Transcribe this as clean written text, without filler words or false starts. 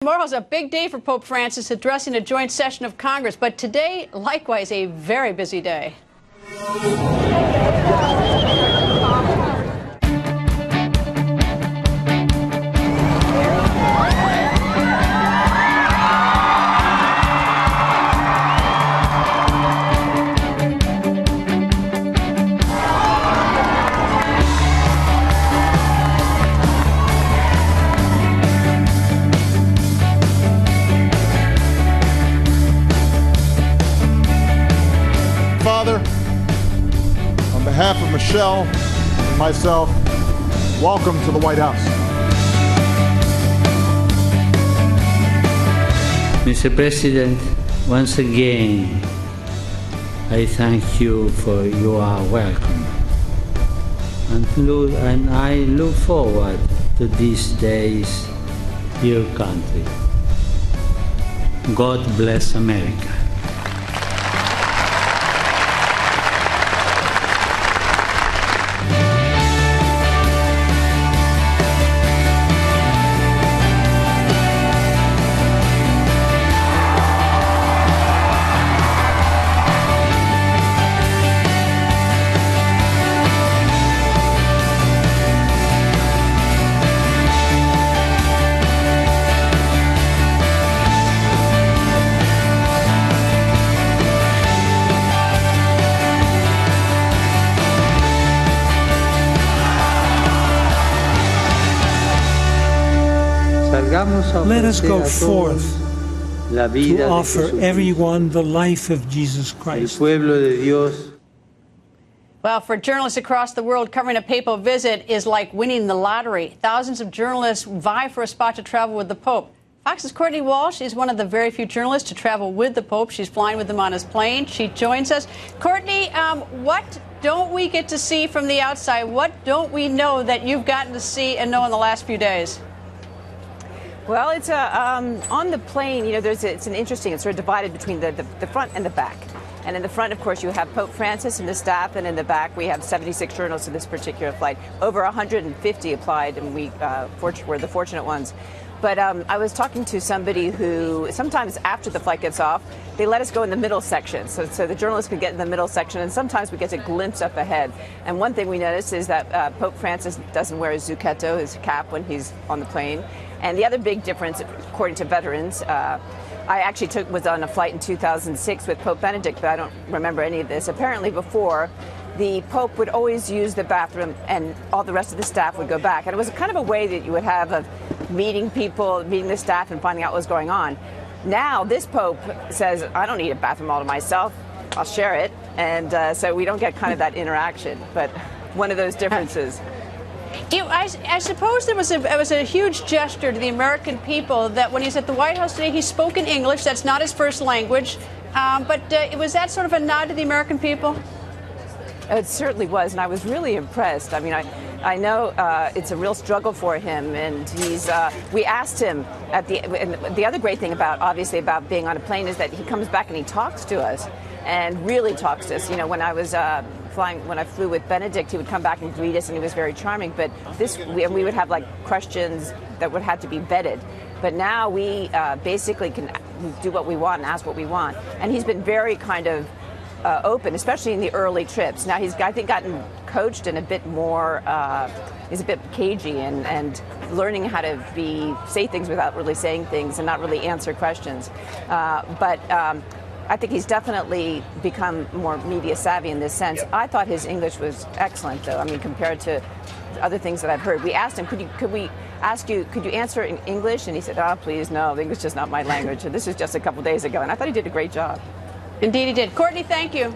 Tomorrow's a big day for Pope Francis addressing a joint session of Congress, but today, likewise, a very busy day. Father, on behalf of Michelle and myself, welcome to the White House. Mr. President, once again, I thank you for your welcome. And I look forward to these days, dear country. God bless America. Let us go forth to offer everyone the life of Jesus Christ. Well, for journalists across the world, covering a papal visit is like winning the lottery. Thousands of journalists vie for a spot to travel with the Pope. Fox's Courtney Walsh is one of the very few journalists to travel with the Pope. She's flying with him on his plane. She joins us. Courtney, what don't we get to see from the outside? What don't we know that you've gotten to see and know in the last few days? Well, it's on the plane, you know, it's sort of divided between the front and the back. And in the front, of course, you have Pope Francis and the staff, and in the back, we have 76 journalists in this particular flight. Over 150 applied, and we were the fortunate ones. But I was talking to somebody who, sometimes after the flight gets off, they let us go in the middle section. So the journalists can get in the middle section, and sometimes we get a glimpse up ahead. And one thing we noticed is that Pope Francis doesn't wear his zucchetto, his cap, when he's on the plane. And the other big difference, according to veterans, I actually was on a flight in 2006 with Pope Benedict, but I don't remember any of this. Apparently before, the Pope would always use the bathroom and all the rest of the staff would go back. And it was kind of a way that you would have of meeting people, meeting the staff and finding out what was going on. Now, this Pope says, I don't need a bathroom all to myself. I'll share it. And so we don't get kind of that interaction, but one of those differences. I suppose it was a huge gesture to the American people that when he's at the White House today, he spoke in English. That's not his first language. But was that sort of a nod to the American people? It certainly was, and I was really impressed. I mean, I know it's a real struggle for him, and we asked him and the other great thing obviously about being on a plane is that he comes back and he talks to us, and really talks to us. You know, when I was when I flew with Benedict, he would come back and greet us, and he was very charming. But we would have like questions that would have to be vetted. But now we basically can do what we want and ask what we want, and he's been very kind of open, especially in the early trips. Now he's, I think, gotten coached and a bit more, he's a bit cagey and learning how to say things without really saying things and not really answer questions. But I think he's definitely become more media savvy in this sense. I thought his English was excellent, though. I mean, compared to other things that I've heard. We asked him, could you answer in English? And he said, oh, please, no, English is just not my language. And this was just a couple days ago, and I thought he did a great job. Indeed he did. Courtney, thank you.